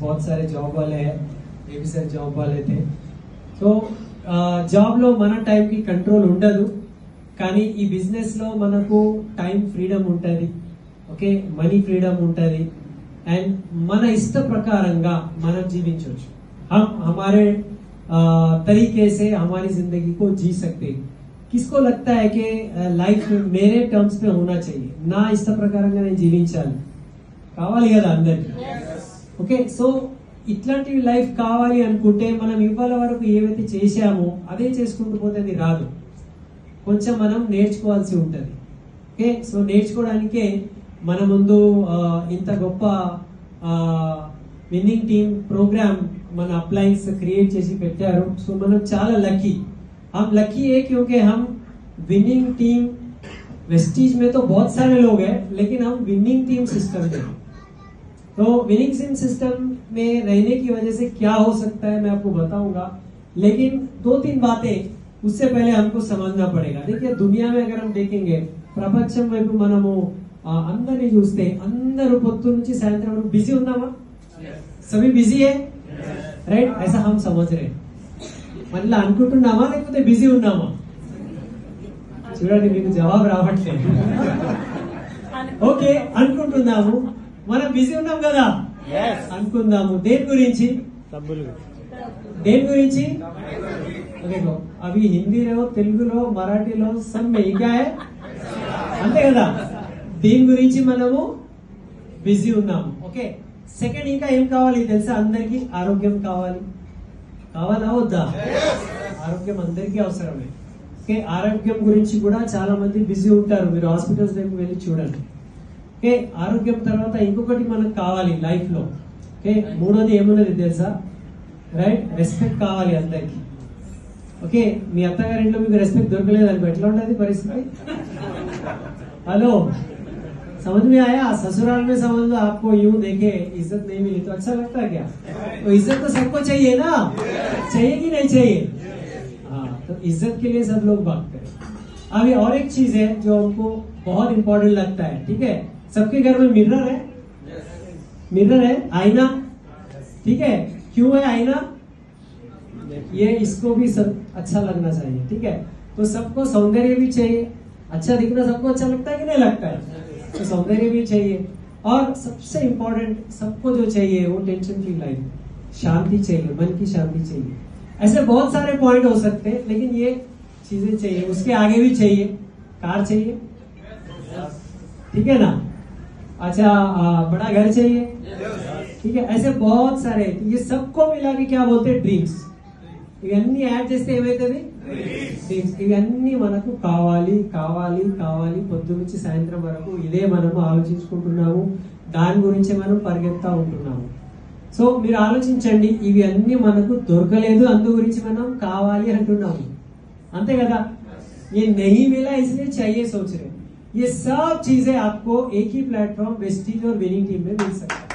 बहुत सारे जॉब वाले हैं, ये भी सर जॉब वाले थे. సో జాబ్ లో మన టైం కి కంట్రోల్ ఉండదు, కానీ ఈ బిజినెస్ లో మనకు టైం ఫ్రీడమ్ ఉంటది, ఓకే, మనీ ఫ్రీడమ్ ఉంటది, అండ్ మన ఇష్ట ప్రకారంగా మనం జీవించవచ్చు. हम हमारे तरीके से हमारी जिंदगी को जी सकते हैं. किसको लगता है कि लाइफ मेरे टर्म्स पे होना चाहिए, నా ఇష్ట ప్రకారంగా నేను జీవించాలి, కావాలి కదా అందరికి? ఓకే, సో ఇట్లాంటి లైఫ్ కావాలి అనుకుంటే మనం ఇవాళ వరకు ఏవైతే చేశామో అదే చేసుకుంటూ పోతే అది రాదు, కొంచెం మనం నేర్చుకోవాల్సి ఉంటుంది. ఓకే, సో నేర్చుకోవడానికే మన ముందు ఇంత గొప్ప విన్నింగ్ టీమ్ ప్రోగ్రామ్ మన అప్లైన్స్ క్రియేట్ చేసి పెట్టారు. సో మనం చాలా లక్కీ. हम लकी है क्योंकि हम विनिंग टीम वेस्टीज में तो बहुत सारे लोग हैं, लेकिन हम विनिंग टीम सिस्टम में, तो विनिंग टीम सिस्टम में रहने की वजह से क्या हो सकता है मैं आपको बताऊंगा, लेकिन 2-3 बातें उससे पहले हमको समझना पड़ेगा. देखिए, दुनिया में अगर हम देखेंगे, ప్రపంచం వైపు మనము అందరినీ చూస్తే అందరూ పొద్దు నుంచి సాయంత్రం వరకు బిజీ ఉన్నామా? सभी बिजी है, राइट? ऐसा हम समझ रहे. మళ్ళీ అనుకుంటున్నామా లేకపోతే బిజీ ఉన్నామా? చూడండి, మీకు జవాబు రావట్లేదు. ఓకే, అనుకుంటున్నాము. మనం బిజీ ఉన్నాం కదా, అనుకుందాము. దేని గురించి? దేని గురించి? देखो, अभी హిందీలో, తెలుగులో, మరాఠీలో సబ్ మే क्या है, అంతే కదా? దీని గురించి మనము బిజీ ఉన్నాము. ఓకే, సెకండ్ ఇంకా ఏం కావాలి తెలుసా అందరికి? ఆరోగ్యం కావాలి. కావాలా వద్దా? ఆరోగ్యం అందరికీ అవసరమే. ఓకే, ఆరోగ్యం గురించి కూడా చాలా మంది బిజీ ఉంటారు. మీరు హాస్పిటల్స్ వైపు వెళ్ళి చూడండి. ఓకే, ఆరోగ్యం తర్వాత ఇంకొకటి మనకు కావాలి లైఫ్ లో. ఓకే, మూడోది ఏమున్నది తెలుసా? రైట్, రెస్పెక్ట్ కావాలి అందరికి. ఓకే, మీ అత్తగారింట్లో మీకు రెస్పెక్ట్ దొరకలేదు అనుకో, ఎట్లా ఉండదు పరిస్థితి? హలో, समझ में आया? ससुराल में समझ लो आपको यूं देखे इज्जत नहीं मिली तो अच्छा लगता है क्या? तो इज्जत तो सबको चाहिए ना, चाहिए कि नहीं चाहिए? हाँ, तो इज्जत के लिए सब लोग बात करें. अभी और एक चीज है जो हमको बहुत इंपॉर्टेंट लगता है. ठीक है, सबके घर में मिरर है, मिरर है, आईना. ठीक है, क्यों है आईना? ये इसको भी सब अच्छा लगना चाहिए. ठीक है, तो सबको सौंदर्य भी चाहिए, अच्छा दिखना सबको अच्छा लगता है कि नहीं लगता है? तो सौंदर्य भी चाहिए, और सबसे इम्पोर्टेंट सबको जो चाहिए वो टेंशन फ्री लाइफ, शांति चाहिए, मन की शांति चाहिए. ऐसे बहुत सारे पॉइंट हो सकते हैं, लेकिन ये चीजें चाहिए. उसके आगे भी चाहिए, कार चाहिए, ठीक है ना? अच्छा, बड़ा घर चाहिए, ठीक है? ऐसे बहुत सारे, ये सबको मिला के क्या बोलते हैं? ड्रीम्स. ఇవన్నీ యాడ్ చేస్తే ఏమైతుంది? ఇవన్నీ మనకు కావాలి కావాలి కావాలి. పొద్దు నుంచి సాయంత్రం వరకు ఇదే మనము ఆలోచించుకుంటున్నాము, దాని గురించి మనం పరిగెత్తా ఉంటున్నాము. సో మీరు ఆలోచించండి, ఇవి అన్ని మనకు దొరకలేదు, అందు గురించి మనం కావాలి అంటున్నాము, అంతే కదా? ये नहीं मिला इसलिए चाहिए सोच रहे. ये सब चीजें आपको एक ही प्लेटफॉर्म वेस्टीज और विनिंग टीम में मिल सकता है.